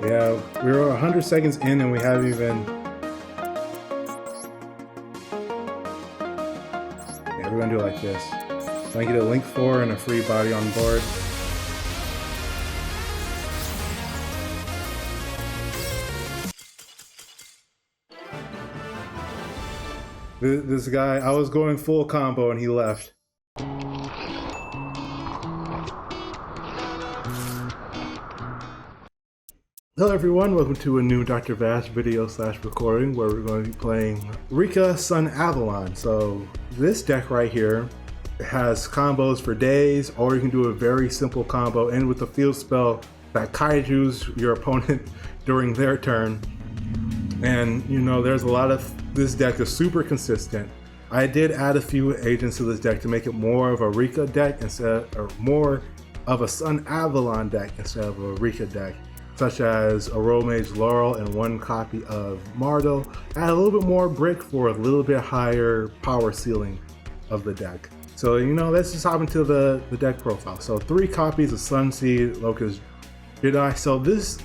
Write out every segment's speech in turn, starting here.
Yeah, we're 100 seconds in and we haven't even... Yeah, we're gonna do it like this. So I get a link 4 and a free body on board. This guy, I was going full combo and he left. Hello everyone, welcome to a new Dr. Vash video / recording where we're going to be playing Rikka Sun Avalon. So this deck right here has combos for days, or you can do a very simple combo and with a field spell that kaijus your opponent during their turn. And you know, there's a lot of, this deck is super consistent. I did add a few agents to this deck to make it more of a Rikka deck or more of a Sun Avalon deck instead of a Rikka deck, such as a Romage Laurel and 1 copy of Mardo. Add a little bit more brick for a little bit higher power ceiling of the deck. So you know, let's just hop into the deck profile. So 3 copies of Sunseed, Locust, Jedi.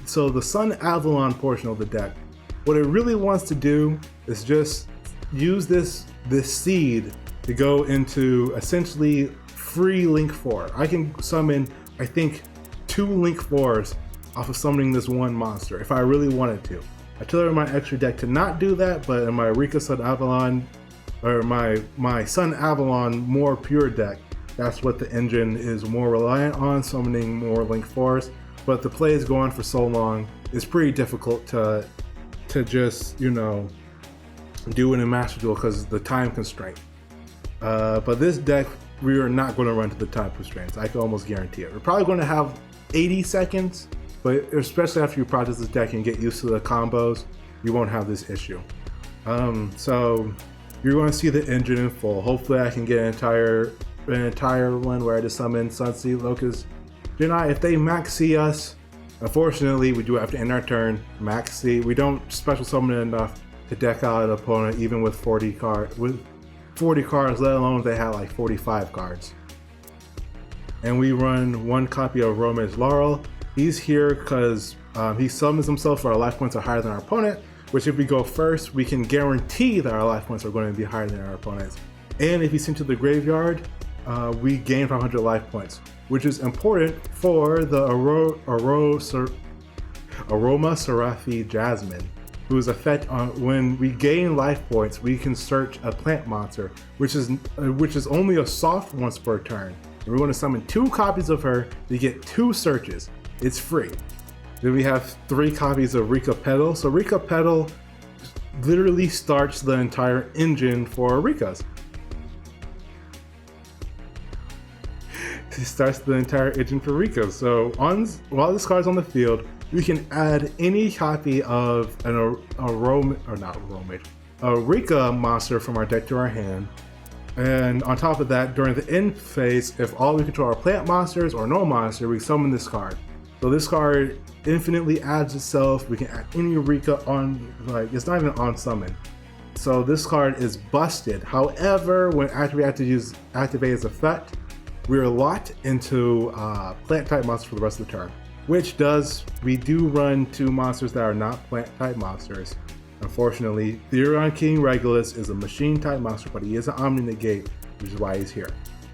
So the Sun Avalon portion of the deck, what it really wants to do is just use this seed to go into essentially free Link 4. I can summon, I think, 2 Link 4s off of summoning this one monster if I really wanted to. I tailored my extra deck to not do that, but in my Rikka Sun Avalon, or my Sun Avalon more pure deck, that's what the engine is more reliant on, summoning more Link 4s. But the plays go on for so long, it's pretty difficult to just, you know, do it in Master Duel because of the time constraint. But this deck, we are not going to run to the time constraints. I can almost guarantee it. We're probably going to have 80 seconds, but especially after you practice this deck and get used to the combos, you won't have this issue. So you're going to see the engine in full. Hopefully I can get an entire one where I just summon Sunseed, Locust, Jedi. If they max see us, unfortunately we do have to end our turn. Max see, we don't special summon enough to deck out an opponent even with 40 cards, let alone if they had like 45 cards. And we run 1 copy of Romage Laurel. He's here because he summons himself so our life points are higher than our opponent, which if we go first, we can guarantee that our life points are going to be higher than our opponents. And if he's sent to the graveyard, we gain 500 life points, which is important for the Aroma Seraphi Jasmine, whose effect on when we gain life points, we can search a plant monster, which is only a soft once per turn. And we're going to summon 2 copies of her to get 2 searches. It's free. Then we have 3 copies of Rikka Petal. So Rikka Petal literally starts the entire engine for Rikkas. It starts the entire engine for Rikkas. So while this card's on the field, we can add any copy of a Rikka monster from our deck to our hand. And on top of that, during the end phase, if all we control are plant monsters or no monster, we summon this card. So this card infinitely adds itself. We can add any Rikka on, like, it's not even on summon. So this card is busted. However, when after we have to activate its effect, we're locked into plant type monster for the rest of the turn. We do run 2 monsters that are not plant type monsters. Unfortunately, Theron King Regulus is a machine type monster, but he is an Omni Negate, which is why he's here.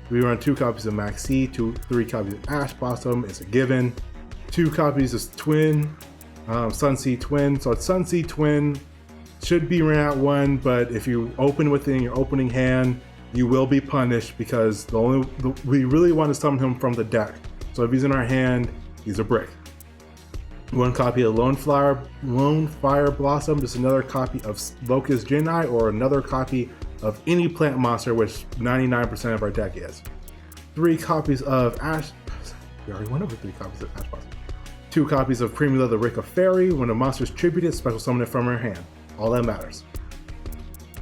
We run 2 copies of Maxi, 3 copies of Ash Blossom, it's a given. 2 copies of Twin, Sunseed Twin. So Sunseed Twin should be ran out 1, but if you open within your opening hand, you will be punished because we really want to summon him from the deck. So if he's in our hand, he's a brick. 1 copy of Lone Fire Blossom, just another copy of Locust Jedi, or another copy of any plant monster, which 99% of our deck is. 3 copies of Ash. We already went over 3 copies of Ash Blossom. 2 copies of Primula the Rikka Fairy. When a monster is tributed, special summon it from her hand. All that matters.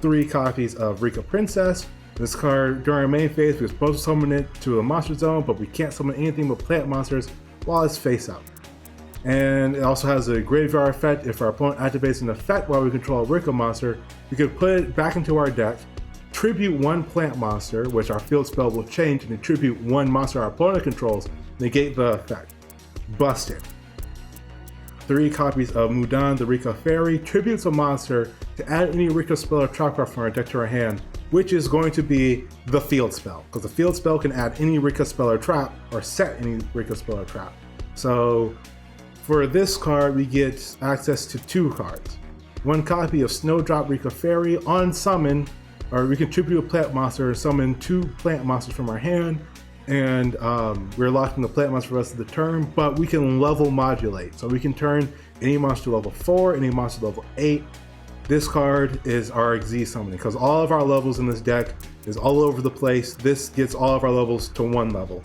3 copies of Rikka Princess. This card, during our main phase, we're supposed to summon it to a monster zone, but we can't summon anything but plant monsters while it's face up. And it also has a graveyard effect. If our opponent activates an effect while we control a Rikka monster, we could put it back into our deck, tribute 1 plant monster, which our field spell will change, and tribute 1 monster our opponent controls, negate the effect. Busted. 3 copies of Mudan, the Rikka Fairy, tributes a monster to add any Rikka spell or trap card from our deck to our hand, which is going to be the field spell, because the field spell can add any Rikka spell or trap, or set any Rikka spell or trap. So for this card, we get access to 2 cards. 1 copy of Snowdrop Rikka Fairy on summon, or we can tribute a plant monster, summon 2 plant monsters from our hand, and we're locking the plant monster for the rest of the turn, but we can level modulate. So we can turn any monster to level 4, any monster to level 8. This card is our XZ summoning, because all of our levels in this deck is all over the place. This gets all of our levels to 1 level.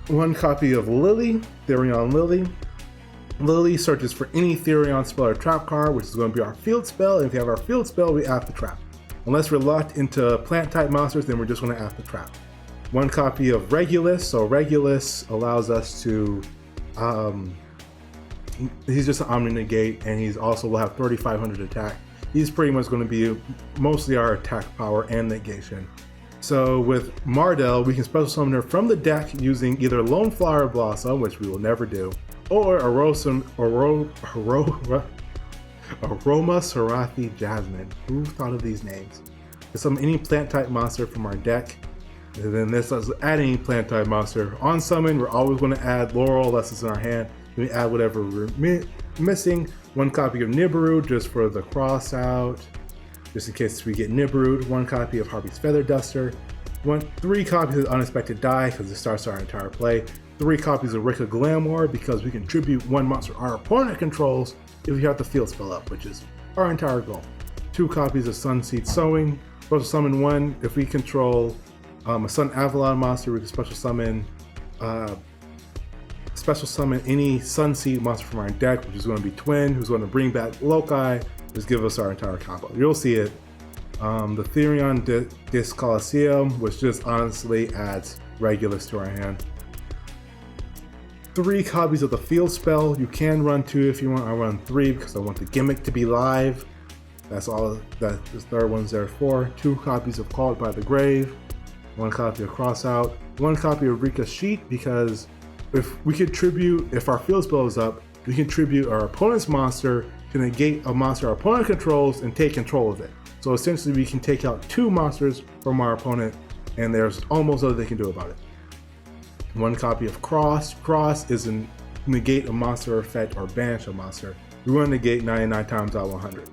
1 copy of Lily, Therion Lily. Lily searches for any Therion spell or trap card, which is going to be our field spell, and if we have our field spell, we add the trap. Unless we're locked into plant type monsters, then we're just going to add the trap. 1 copy of Regulus, so Regulus allows us to, he's just an Omni Negate, and he's also will have 3,500 attack. He's pretty much going to be mostly our attack power and negation. So with Mardell, we can special summon her from the deck using either Lone Flower Blossom, which we will never do, or Aroma Sarathi Jasmine. Who thought of these names? To summon any plant type monster from our deck. And then this is add any plant type monster. On summon, we're always going to add Laurel unless it's in our hand. We add whatever we're missing. 1 copy of Nibiru just for the cross out, just in case we get Nibiru. 1 copy of Harpy's Feather Duster. 3 copies of Unexpected Die because it starts our entire play. 3 copies of Rikka Glamour because we can tribute 1 monster our opponent controls if we have the field spell up, which is our entire goal. 2 copies of Sunseed Sowing. Special summon 1 if we control a Sun Avalon monster. We can special summon any Sunseed monster from our deck, which is going to be Twin, who's going to bring back Loci, just give us our entire combo. You'll see it. The Therion Disc Coliseum, which just honestly adds Regulus to our hand. 3 copies of the field spell. You can run 2 if you want. I run 3 because I want the gimmick to be live. That's all that this third one's there for. 2 copies of Called by the Grave. 1 copy of Crossout. 1 copy of Rikka Sheet because if we can tribute, if our field spell is up, we can tribute our opponent's monster to negate a monster our opponent controls and take control of it. So essentially we can take out 2 monsters from our opponent and there's almost nothing they can do about it. 1 copy of Cross. Cross is a negate a monster effect or banish a monster. We want to negate 99 times out of 100.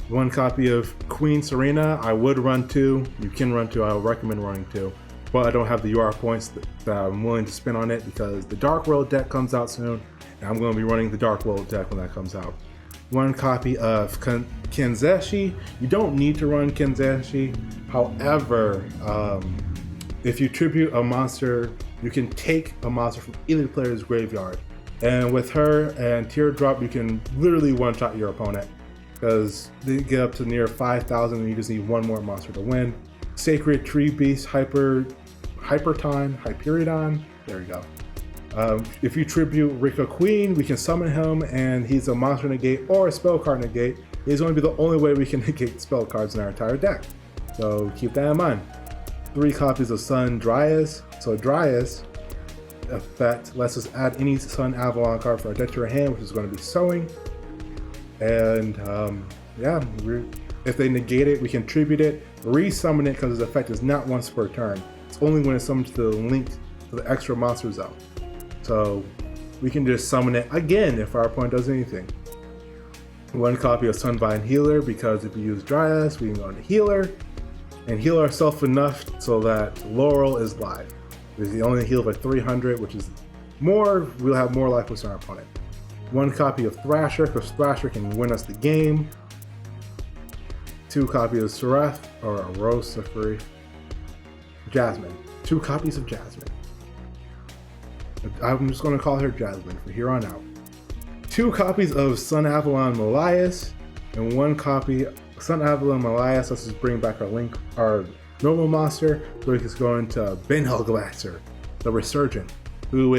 1 copy of Queen Serena. I would run 2. You can run 2. I would recommend running 2. But I don't have the UR points that I'm willing to spend on it because the Dark World deck comes out soon. And I'm going to be running the Dark World deck when that comes out. 1 copy of Kenzeshi. You don't need to run Kenzeshi. However, if you tribute a monster, you can take a monster from either player's graveyard. And with her and Teardrop, you can literally one-shot your opponent because they get up to near 5,000 and you just need 1 more monster to win. Sacred Tree Beast, Hyperion, there you go. If you tribute Rikka Queen, we can summon him and he's a monster negate or a spell card negate. He's going to be the only way we can negate spell cards in our entire deck. So keep that in mind. 3 copies of Sun Dryas. So Dryas effect lets us add any Sun Avalon card for our deck to our hand, which is going to be Sowing. And yeah, if they negate it, we can tribute it, re-summon it because its effect is not once per turn. It's only when it's summoned to the link to the extra monster zone. So we can just summon it again if our opponent does anything. 1 copy of Sunvine Healer because if we use Dryas, we can go into Healer and heal ourselves enough so that Laurel is live. If we only heal by 300, which is more, we'll have more life with our opponent. 1 copy of Thrasher because Thrasher can win us the game. 2 copies of Seraph or Rosafri. Jasmine. 2 copies of Jasmine. I'm just going to call her Jasmine from here on out. 2 copies of Sun Avalon Malias and 1 copy of Sun Avalon Malias. Let's just bring back our normal monster, so we can go into Benhelglasser, the Resurgent, who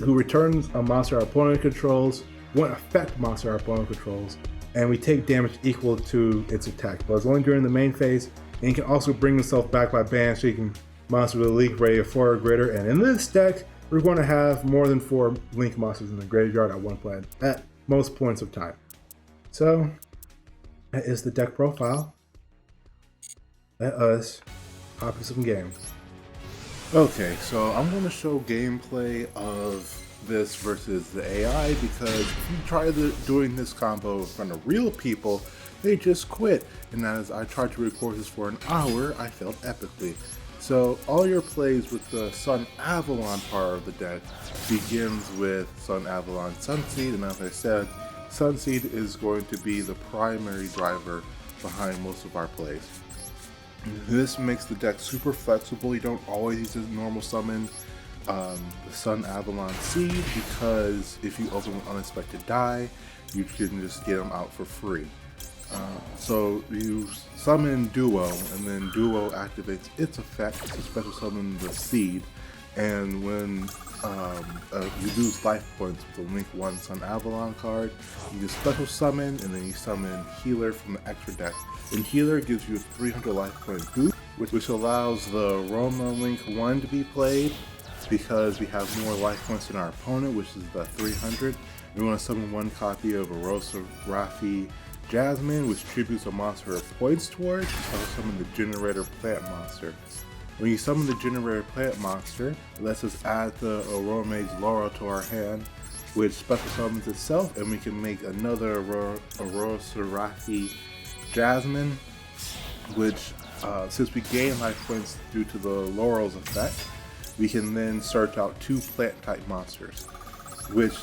returns a monster our opponent controls, 1 effect monster our opponent controls, and we take damage equal to its attack. But it's only during the main phase, and he can also bring himself back by banishing monster with a league rate of 4 or greater. And in this deck, we're going to have more than 4 Link monsters in the graveyard at one point, at most points of time. So, that is the deck profile. Let us hop into some game. Okay, so I'm going to show gameplay of this versus the AI, because if you try doing this combo in front of real people, they just quit. And as I tried to record this for an hour, I failed epically. So all your plays with the Sun Avalon part of the deck begins with Sun Avalon Sunseed, and as I said, Sunseed is going to be the primary driver behind most of our plays. This makes the deck super flexible. You don't always use a normal summon the Sun Avalon Seed, because if you open with Unexpected Die, you can just get them out for free. So you summon Duel, and then Duel activates its effect to special summon the Seed, and when you lose life points with the Link 1 Sun Avalon card, you just special summon, and then you summon Healer from the extra deck. And Healer gives you a 300 life point boost, which allows the Roma Link 1 to be played, because we have more life points than our opponent, which is the 300. We want to summon 1 copy of Arosa Rafi Jasmine, which tributes a monster of points towards. So summon the Generator Plant monster. When you summon the Generator Plant monster, it lets us add the Orome's Laurel to our hand, which special summons itself, and we can make another Arosa Rafi Jasmine, which since we gain life points due to the Laurel's effect, we can then search out 2 plant type monsters, which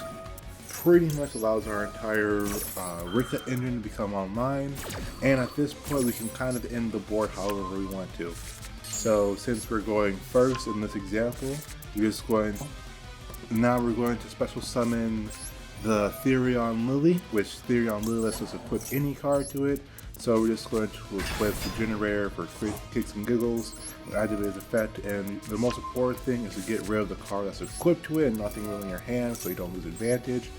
pretty much allows our entire Rikka engine to become online, and at this point we can kind of end the board however we want to. So since we're going first in this example, we're going to special summon the Therion Lily, which Therion Lily lets us equip any card to it. So we're just going to equip the Generator for kicks and giggles, activate its effect, and the most important thing is to get rid of the card that's equipped to it and nothing really in your hand, so you don't lose advantage,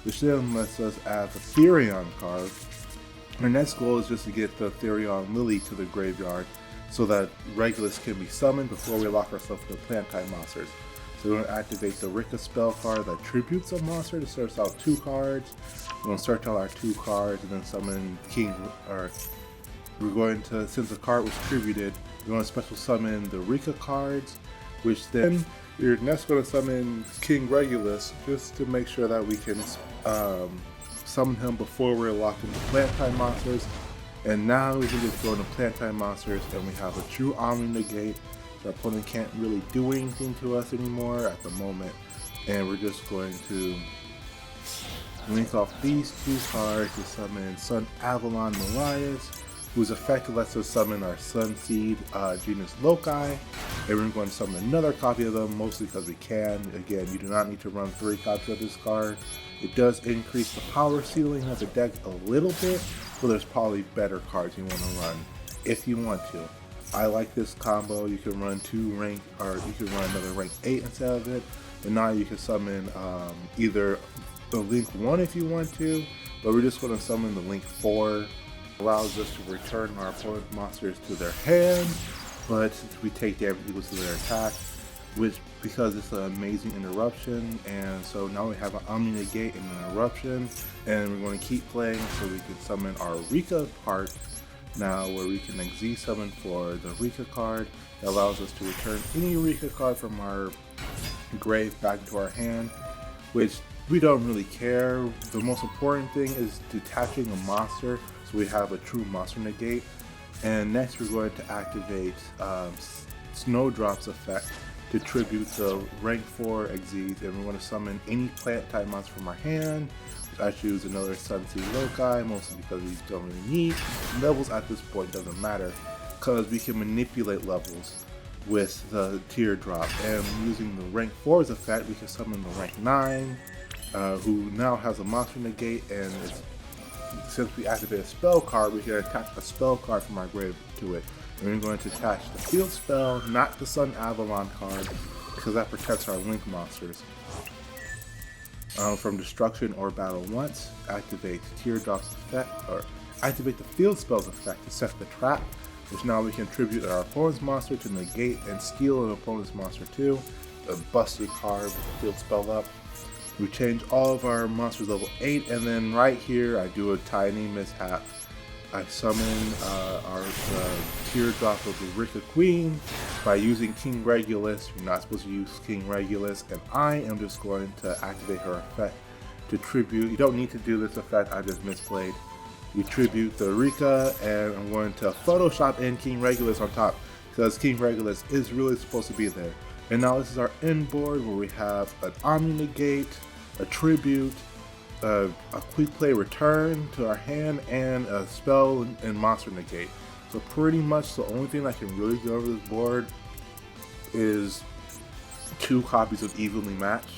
which then lets us add the Therion card. Our next goal is just to get the Therion Lily to the graveyard so that Regulus can be summoned before we lock ourselves with the plant type monsters. So we're going to activate the Rikka spell card that tributes a monster to search out 2 cards. We're going to search out our 2 cards and then summon we're going to, since the card was tributed, we're going to special summon the Rikka cards, which then we're next going to summon King Regulus just to make sure that we can summon him before we're locked into plant type monsters. And now we can just go into plant type monsters, and we have a true Omni Negate. Our opponent can't really do anything to us anymore at the moment, and we're just going to link off these 2 cards to summon Sun Avalon Marias, whose effect lets us summon our Sunseed genus Loci, and we're going to summon another copy of them, mostly because we can. Again, you do not need to run 3 copies of this card. It does increase the power ceiling of the deck a little bit, but there's probably better cards you want to run if you want to. I like this combo. You can run 2 rank, or you can run another rank 8 instead of it. And now you can summon either the Link 1 if you want to, but we're just going to summon the Link 4. Allows us to return our opponent's monsters to their hand, but we take damage equal to their attack, which because it's an amazing interruption, and so now we have an Omni Negate and an interruption, and we're going to keep playing so we can summon our Rikka part now, where we can XZ summon for the Rikka card. That allows us to return any Rikka card from our grave back into our hand, which we don't really care. The most important thing is detaching a monster so we have a true monster negate. And next we're going to activate Snowdrop's effect to tribute the rank 4 XZs, and we're going to summon any plant type monster from our hand. I choose another Sunseed Loci, mostly because we don't really need levels at this point. Doesn't matter, because we can manipulate levels with the teardrop, and using the rank 4's effect we can summon the rank 9, who now has a monster negate, and since we activate a spell card, we can attach a spell card from our grave to it. And we're going to attach the field spell, not the Sun Avalon card, because that protects our Link monsters from destruction or battle once. Activate Teardrop's effect, or activate the field spell's effect to set the trap, which now we can tribute our opponent's monster to negate and steal an opponent's monster too. a busted card with the field spell up. We change all of our monsters level 8, and then right here I do a tiny mishap. I summon our teardrop of the Rikka Queen by using King Regulus. You're not supposed to use King Regulus, and I am just going to activate her effect to tribute. You don't need to do this effect, I just misplayed. You tribute the Rikka, and I'm going to Photoshop in King Regulus on top, because King Regulus is really supposed to be there. And now this is our end board where we have an Omni Negate, a Tribute, a Quick Play Return to our hand, and a Spell and Monster Negate. So pretty much the only thing that can really go over this board is 2 copies of Evenly Matched.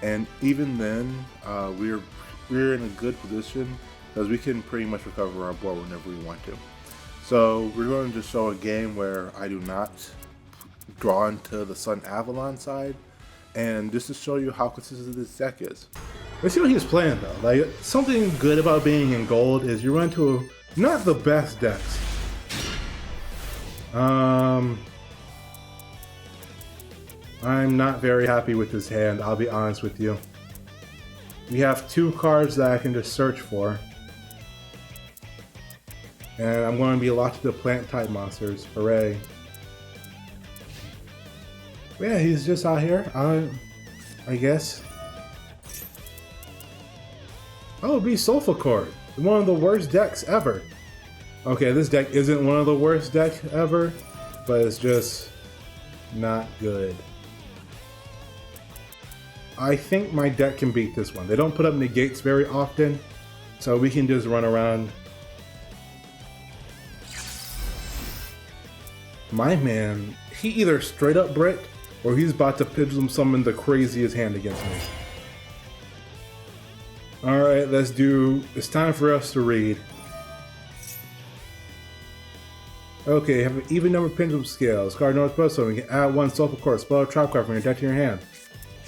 And even then, we're in a good position because we can pretty much recover our board whenever we want to. So we're going to just show a game where I do not draw into the Sun Avalon side, and just to show you how consistent this deck is. Let's see what he's playing though. Like, something good about being in gold is you run into not the best decks. I'm not very happy with this hand, I'll be honest with you. We have 2 cards that I can just search for. And I'm going to be locked to the plant type monsters. Hooray. But yeah, he's just out here. I guess. Oh, it'd be Sulfur Cord. One of the worst decks ever. Okay, this deck isn't one of the worst decks ever, but it's just not good. I think my deck can beat this one. They don't put up negates very often, so we can just run around. My man, he either straight up bricked or he's about to Pendulum Summon the craziest hand against me. Alright, let's do, it's time for us to read. Okay, have an even number of pendulum scales. Card no spell, so we can add 1 Sulfur Cord, spell or trap card from your deck to your hand.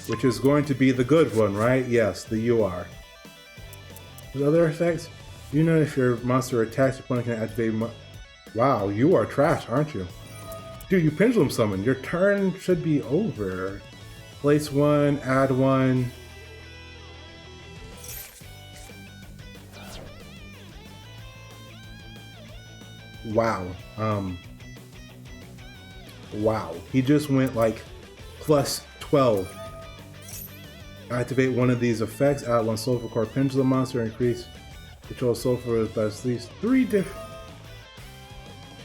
Which is going to be the good one, right? Yes, the UR. With other effects, you know if your monster attacks, your opponent can activate. Wow, you are trash, aren't you? Dude, you Pendulum Summon. Your turn should be over. Place 1, add 1. Wow. Wow. He just went like plus 12. Activate one of these effects. Add 1 Sulfur Cord Pendulum monster. Increase control Sulfur by at least 3 different.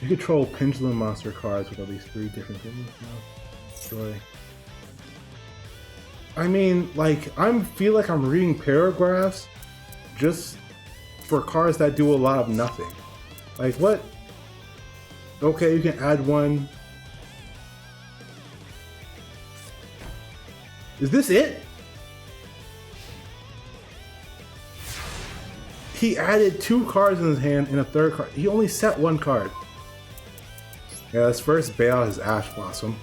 You control Pendulum monster cards with at least 3 different pendulums now. Joy. I mean, like, I feel like I'm reading paragraphs just for cards that do a lot of nothing. Like, what? Okay, you can add 1. Is this it? He added 2 cards in his hand and a 3rd card. He only set 1 card. Yeah, let's first bail out his Ash Blossom.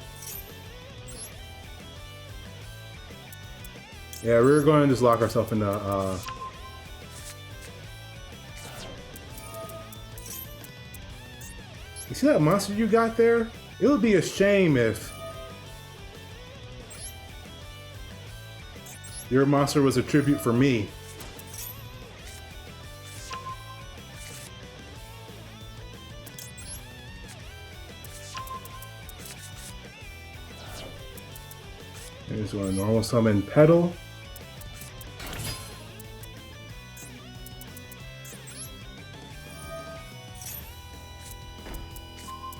Yeah, we're going to just lock ourselves into You see that monster you got there? It would be a shame if your monster was a tribute for me. Here's one normal summon Petal.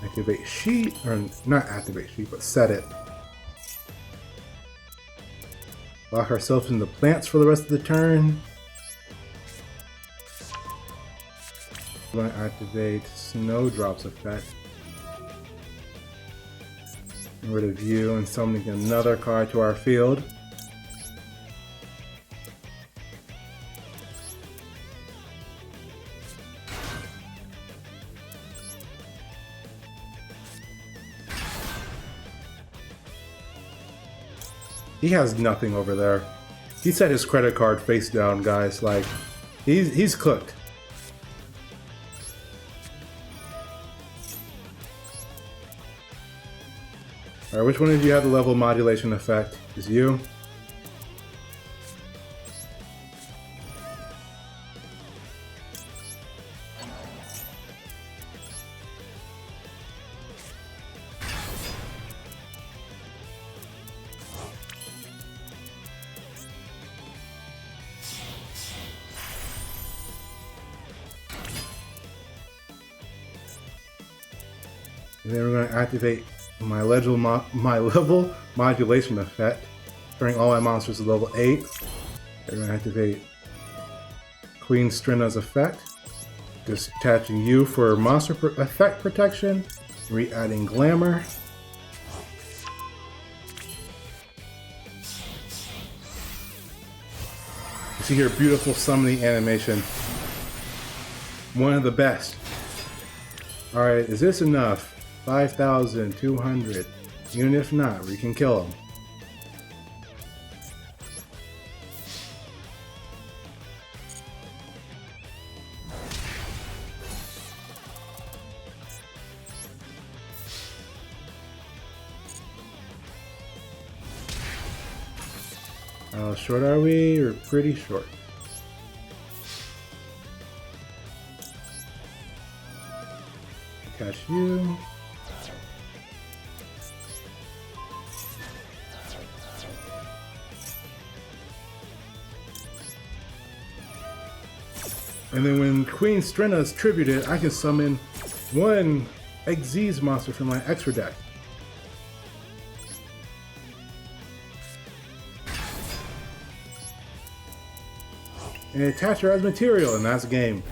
Activate Sheet, or not activate Sheet, but set it. Lock ourselves in the plants for the rest of the turn. I'm going to activate Snowdrop's effect. Get rid of you and summoning another card to our field. He has nothing over there. He set his credit card face down, guys. Like, he's cooked. All right, which one of you have the level modulation effect? Is you? And then we're going to activate my level modulation effect, turning all my monsters to level 8. We're going to activate Queen Strina's effect, just attaching you for monster effect protection, re-adding glamour. You see here, beautiful summoning animation. One of the best. Alright, is this enough? 5,200. Even if not, we can kill him. How short are we? We're pretty short. Catch you. And then when Queen Strina is tributed, I can summon one Xyz monster from my extra deck. And attach her as material, and that's game.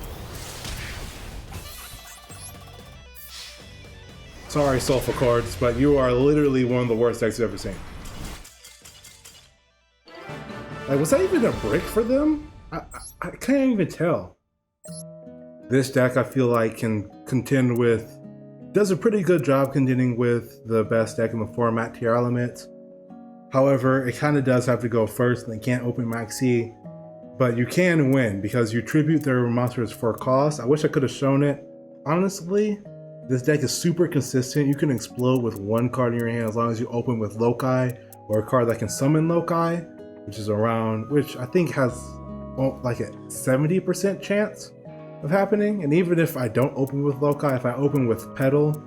Sorry, Soulful Cards, but you are literally one of the worst decks I've ever seen. Like, was that even a brick for them? I can't even tell. This deck, I feel like, can contend with... does a pretty good job contending with the best deck in the format, Tier Elements. However, it kind of does have to go first, and they can't open Maxi. But you can win, because you tribute their monsters for cost. I wish I could have shown it. Honestly, this deck is super consistent. You can explode with one card in your hand as long as you open with Loci, or a card that can summon Loci, which is around, which I think has like a 70% chance of happening. And even if I don't open with Loci, if I open with Petal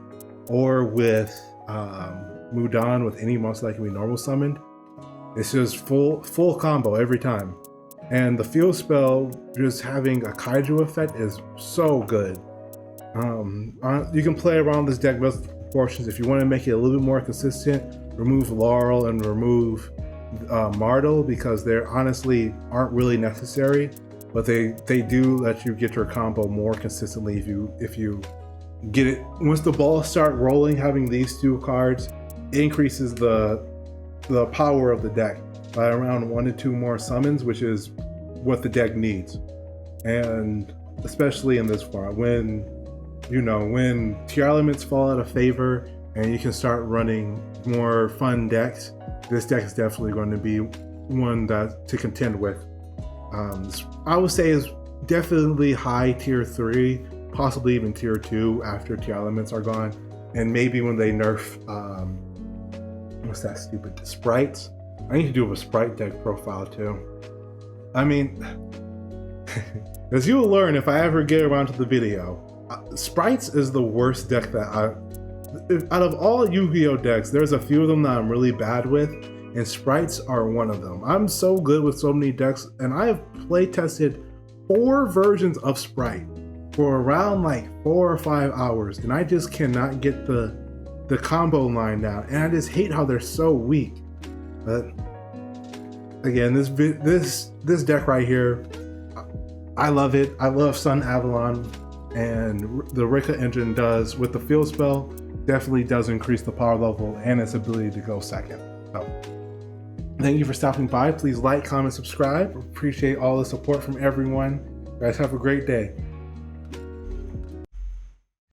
or with Mudan, with any monster that can be normal summoned, it's just full combo every time. And the field spell, just having a Kaiju effect, is so good. You can play around this deck with proportions. If you want to make it a little bit more consistent, remove Laurel and remove Martel, because they honestly aren't really necessary, but they do let you get your combo more consistently if you get it. Once the balls start rolling, having these two cards increases the power of the deck by around 1 to 2 more summons, which is what the deck needs. And especially in this format, when Tier Elements fall out of favor and you can start running more fun decks, this deck is definitely going to be one to contend with. I would say is definitely high tier 3, possibly even tier 2 after Tier Elements are gone, and maybe when they nerf what's that stupid sprites. I need to do a sprite deck profile too. I mean, as you will learn if I ever get around to the video, sprites is the worst deck that out of all Yu-Gi-Oh decks, there's a few of them that I'm really bad with, and sprites are one of them. I'm so good with so many decks, and I have play tested 4 versions of sprite for around like 4 or 5 hours, and I just cannot get the combo line down, and I just hate how they're so weak. But again, this deck right here, I love it. I love Sun Avalon, and the Rikka engine does, with the field spell, definitely does increase the power level and its ability to go second. So, thank you for stopping by. Please like, comment, subscribe. Appreciate all the support from everyone. You guys have a great day.